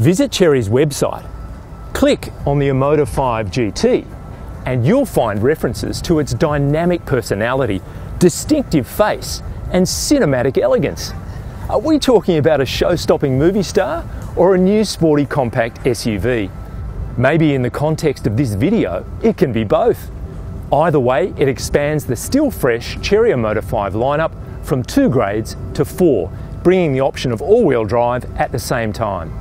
Visit Chery's website, click on the Omoda 5 GT, and you'll find references to its dynamic personality, distinctive face, and cinematic elegance. Are we talking about a show-stopping movie star or a new sporty compact SUV? Maybe in the context of this video, it can be both. Either way, it expands the still fresh Chery Omoda 5 lineup from 2 grades to 4, bringing the option of all-wheel drive at the same time.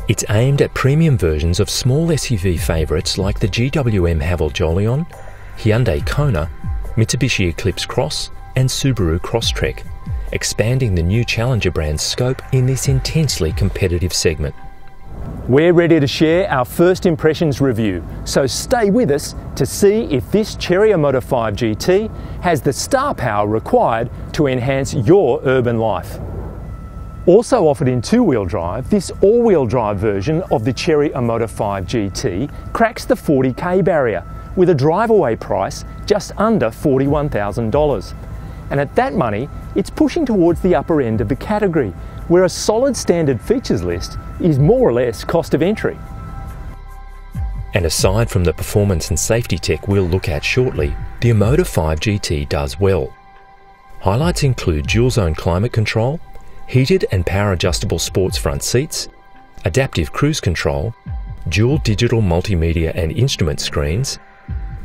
It's aimed at premium versions of small SUV favourites like the GWM Haval Jolion, Hyundai Kona, Mitsubishi Eclipse Cross and Subaru Crosstrek, expanding the new Challenger brand's scope in this intensely competitive segment. We're ready to share our first impressions review, so stay with us to see if this Chery Omoda 5 GT has the star power required to enhance your urban life. Also offered in 2-wheel drive, this all-wheel drive version of the Chery Omoda 5 GT cracks the 40k barrier with a drive-away price just under $41,000. And at that money, it's pushing towards the upper end of the category, where a solid standard features list is more or less cost of entry. And aside from the performance and safety tech we'll look at shortly, the Omoda 5 GT does well. Highlights include dual-zone climate control, heated and power-adjustable sports front seats, adaptive cruise control, dual digital multimedia and instrument screens,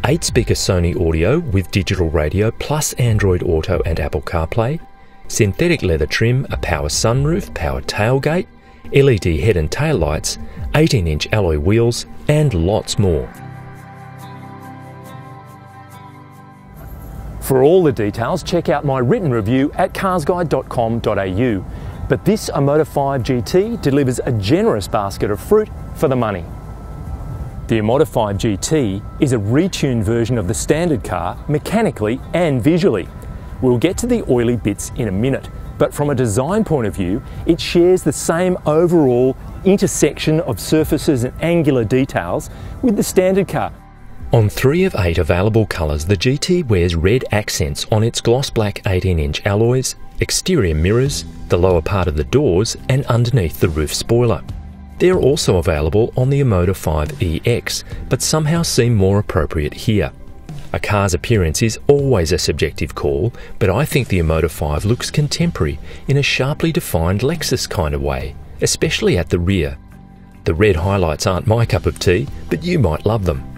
8-speaker Sony audio with digital radio plus Android Auto and Apple CarPlay, synthetic leather trim, a power sunroof, power tailgate, LED head and tail lights, 18-inch alloy wheels, and lots more. For all the details, check out my written review at carsguide.com.au. But this Omoda 5 GT delivers a generous basket of fruit for the money. The Omoda 5 GT is a retuned version of the standard car mechanically and visually. We'll get to the oily bits in a minute, but from a design point of view, it shares the same overall intersection of surfaces and angular details with the standard car. On 3 of 8 available colours, the GT wears red accents on its gloss black 18-inch alloys, exterior mirrors, the lower part of the doors and underneath the roof spoiler. They're also available on the Omoda 5 EX, but somehow seem more appropriate here. A car's appearance is always a subjective call, but I think the Omoda 5 looks contemporary in a sharply defined Lexus kind of way, especially at the rear. The red highlights aren't my cup of tea, but you might love them.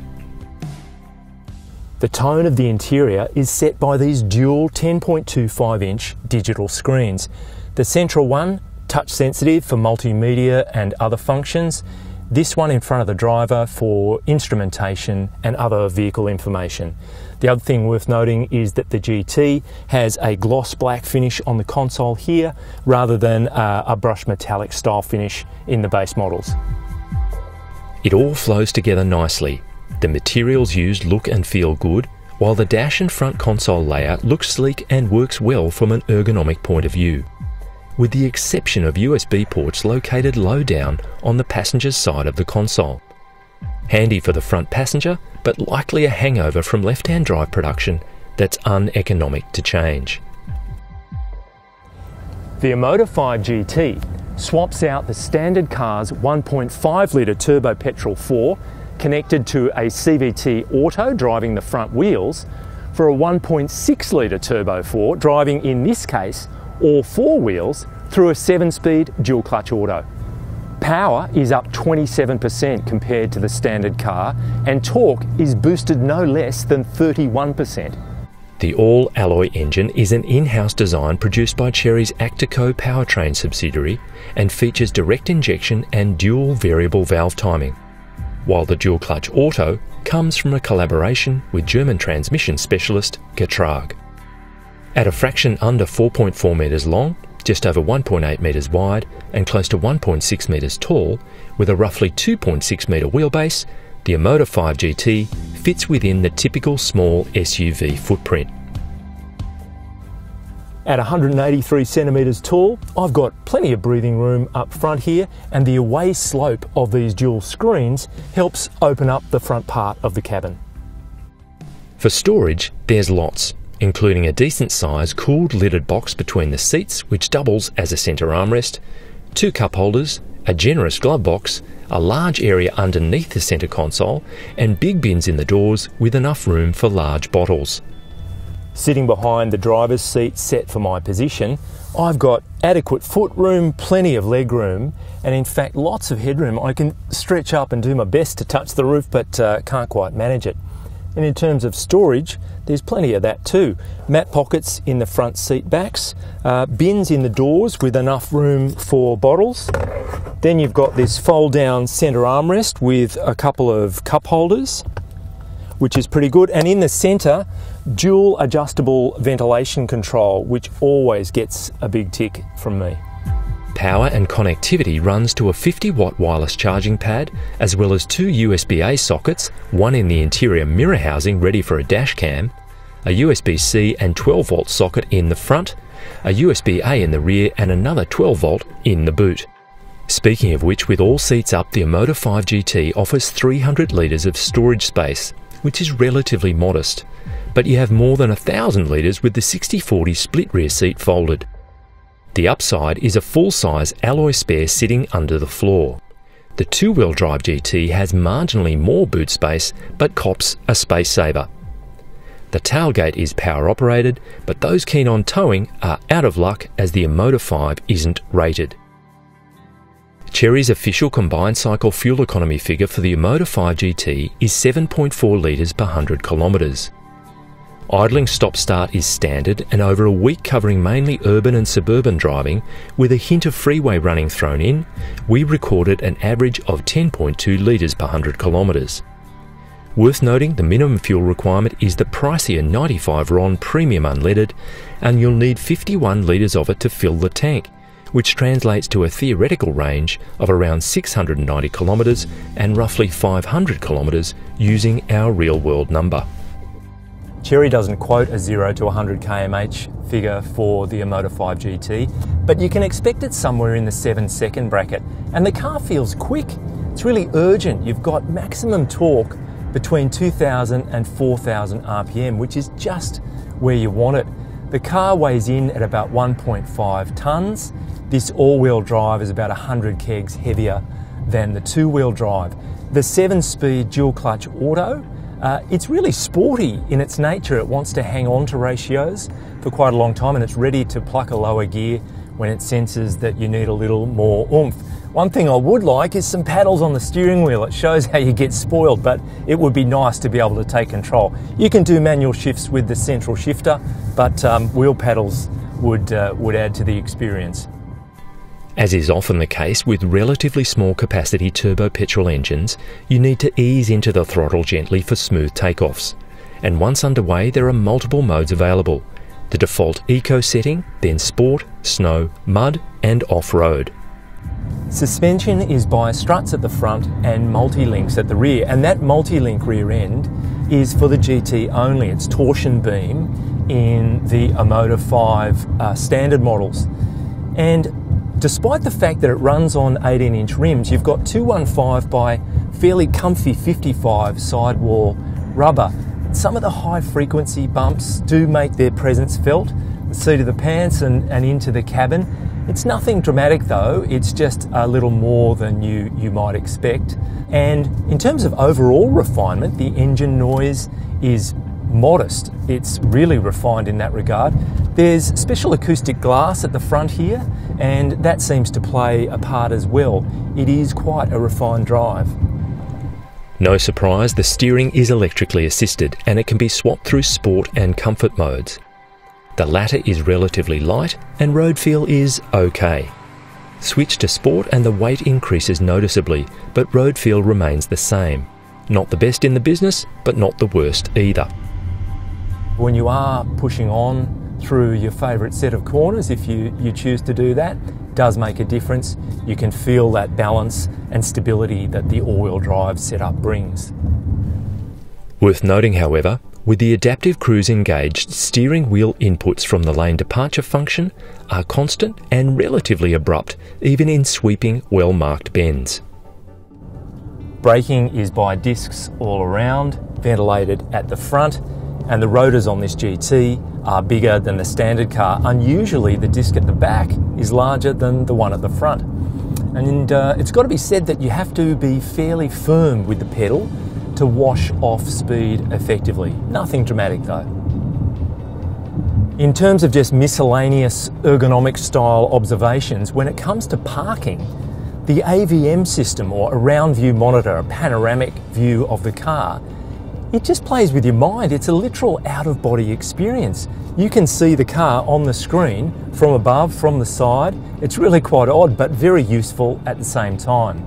The tone of the interior is set by these dual 10.25-inch digital screens. The central one, touch sensitive for multimedia and other functions. This one in front of the driver for instrumentation and other vehicle information. The other thing worth noting is that the GT has a gloss black finish on the console here rather than a brushed metallic style finish in the base models. It all flows together nicely. The materials used look and feel good, while the dash and front console layout looks sleek and works well from an ergonomic point of view, with the exception of USB ports located low down on the passenger's side of the console. Handy for the front passenger, but likely a hangover from left-hand drive production that's uneconomic to change. The Omoda 5 GT swaps out the standard car's 1.5-litre turbo-petrol 4 connected to a CVT Auto driving the front wheels for a 1.6-litre turbo 4 driving, in this case, all 4 wheels through a 7-speed dual-clutch auto. Power is up 27% compared to the standard car, and torque is boosted no less than 31%. The all-alloy engine is an in-house design produced by Chery's Actico powertrain subsidiary and features direct injection and dual variable valve timing, while the dual-clutch auto comes from a collaboration with German transmission specialist Getrag. At a fraction under 4.4 metres long, just over 1.8 metres wide and close to 1.6 metres tall, with a roughly 2.6 metre wheelbase, the Omoda 5 GT fits within the typical small SUV footprint. At 183 centimetres tall, I've got plenty of breathing room up front here, and the away slope of these dual screens helps open up the front part of the cabin. For storage, there's lots, including a decent-sized cooled lidded box between the seats which doubles as a centre armrest, 2 cup holders, a generous glove box, a large area underneath the centre console, and big bins in the doors with enough room for large bottles. Sitting behind the driver's seat set for my position, I've got adequate foot room, plenty of leg room, and in fact lots of headroom. I can stretch up and do my best to touch the roof, but can't quite manage it. And in terms of storage, there's plenty of that too. Mat pockets in the front seat backs, bins in the doors with enough room for bottles. Then you've got this fold down centre armrest with a couple of cup holders, which is pretty good. And in the centre, dual adjustable ventilation control, which always gets a big tick from me. Power and connectivity runs to a 50-watt wireless charging pad, as well as 2 USB-A sockets, one in the interior mirror housing ready for a dash cam, a USB-C and 12-volt socket in the front, a USB-A in the rear, and another 12-volt in the boot. Speaking of which, with all seats up, the Omoda 5 GT offers 300 litres of storage space, which is relatively modest, but you have more than 1,000 litres with the 60/40 split rear seat folded. The upside is a full-size alloy spare sitting under the floor. The two-wheel drive GT has marginally more boot space, but cops a space saver. The tailgate is power operated, but those keen on towing are out of luck as the Omoda 5 isn't rated. Chery's official combined cycle fuel economy figure for the Omoda 5 GT is 7.4 litres per 100 kilometres. Idling stop-start is standard, and over a week covering mainly urban and suburban driving, with a hint of freeway running thrown in, we recorded an average of 10.2 litres per 100 kilometres. Worth noting, the minimum fuel requirement is the pricier 95 RON premium unleaded, and you'll need 51 litres of it to fill the tank, which translates to a theoretical range of around 690 kilometres and roughly 500 kilometres using our real-world number. Chery doesn't quote a 0 to 100 kmh figure for the Omoda 5 GT, but you can expect it somewhere in the 7-second bracket. And the car feels quick. It's really urgent. You've got maximum torque between 2,000 and 4,000 RPM, which is just where you want it. The car weighs in at about 1.5 tonnes. This all-wheel drive is about 100 kegs heavier than the two-wheel drive. The 7-speed dual-clutch auto, it's really sporty in its nature. It wants to hang on to ratios for quite a long time, and it's ready to pluck a lower gear when it senses that you need a little more oomph. One thing I would like is some paddles on the steering wheel. It shows how you get spoiled, but it would be nice to be able to take control. You can do manual shifts with the central shifter, but wheel paddles would add to the experience. As is often the case with relatively small capacity turbo-petrol engines, you need to ease into the throttle gently for smooth takeoffs. And once underway, there are multiple modes available. The default Eco setting, then Sport, Snow, Mud and Off-Road. Suspension is by struts at the front and multi-links at the rear, and that multi-link rear end is for the GT only. It's torsion beam in the Omoda 5 standard models. And despite the fact that it runs on 18-inch rims, you've got 215 by fairly comfy 55 sidewall rubber. Some of the high-frequency bumps do make their presence felt, the seat of the pants and into the cabin. It's nothing dramatic though, it's just a little more than you might expect. And in terms of overall refinement, the engine noise is modest. It's really refined in that regard. There's special acoustic glass at the front here, and that seems to play a part as well. It is quite a refined drive. No surprise, the steering is electrically assisted and it can be swapped through sport and comfort modes. The latter is relatively light and road feel is okay. Switch to sport and the weight increases noticeably, but road feel remains the same. Not the best in the business, but not the worst either. When you are pushing on through your favourite set of corners, if you choose to do that, it does make a difference. You can feel that balance and stability that the all-wheel drive setup brings. Worth noting, however, with the adaptive cruise engaged, steering wheel inputs from the lane departure function are constant and relatively abrupt, even in sweeping, well-marked bends. Braking is by discs all around, ventilated at the front, and the rotors on this GT are bigger than the standard car. Unusually, the disc at the back is larger than the one at the front. And it's got to be said that you have to be fairly firm with the pedal to wash off speed effectively. Nothing dramatic though. In terms of just miscellaneous ergonomic style observations, when it comes to parking, the AVM system, or a round view monitor, a panoramic view of the car, it just plays with your mind. It's a literal out-of-body experience. You can see the car on the screen from above, from the side. It's really quite odd, but very useful at the same time.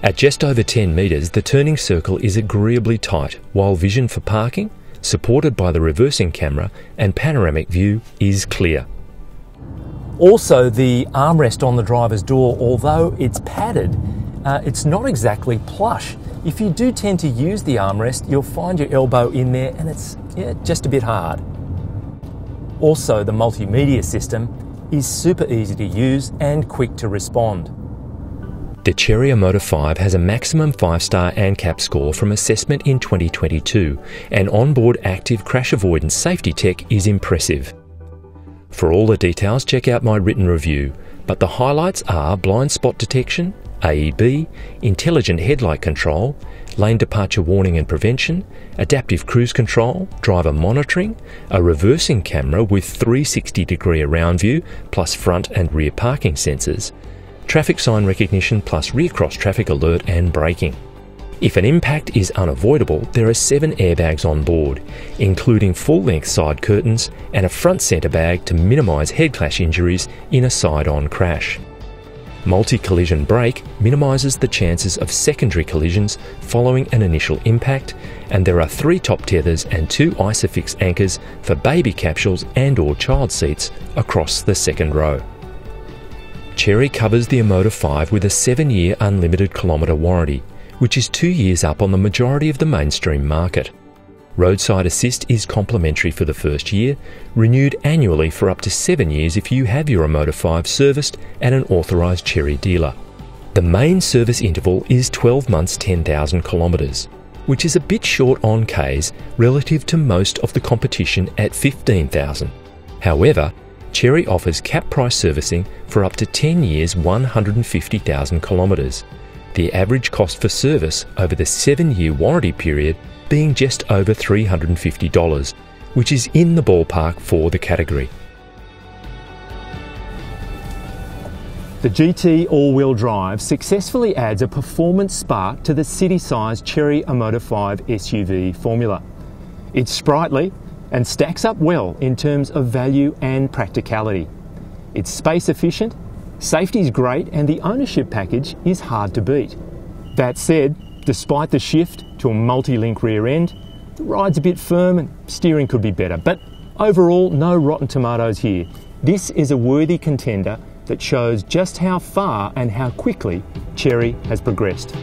At just over 10 metres, the turning circle is agreeably tight, while vision for parking, supported by the reversing camera and panoramic view, is clear. Also, the armrest on the driver's door, although it's padded, it's not exactly plush. If you do tend to use the armrest, you'll find your elbow in there and it's just a bit hard. Also, the multimedia system is super easy to use and quick to respond. The Chery Omoda 5 has a maximum 5-star ANCAP score from assessment in 2022, and onboard active crash avoidance safety tech is impressive. For all the details, check out my written review, but the highlights are blind spot detection, AEB, intelligent headlight control, lane departure warning and prevention, adaptive cruise control, driver monitoring, a reversing camera with 360-degree around view plus front and rear parking sensors, traffic sign recognition plus rear cross traffic alert and braking. If an impact is unavoidable, there are 7 airbags on board, including full-length side curtains and a front centre bag to minimise head clash injuries in a side-on crash. Multi-collision brake minimises the chances of secondary collisions following an initial impact, and there are 3 top tethers and 2 ISOFIX anchors for baby capsules and/or child seats across the second row. Chery covers the Omoda 5 with a 7-year unlimited kilometre warranty, which is 2 years up on the majority of the mainstream market. Roadside assist is complimentary for the first year, renewed annually for up to 7 years if you have your Omoda 5 serviced at an authorised Chery dealer. The main service interval is 12 months 10,000 kilometres, which is a bit short on Ks relative to most of the competition at 15,000. However, Chery offers cap price servicing for up to 10 years 150,000 kilometres, the average cost for service over the 7-year warranty period being just over $350, which is in the ballpark for the category. The GT all-wheel drive successfully adds a performance spark to the city-sized Chery Omoda 5 SUV formula. It's sprightly and stacks up well in terms of value and practicality. It's space efficient, safety's great, and the ownership package is hard to beat. That said, despite the shift to a multi-link rear end, the ride's a bit firm and steering could be better, but overall no rotten tomatoes here. This is a worthy contender that shows just how far and how quickly Chery has progressed.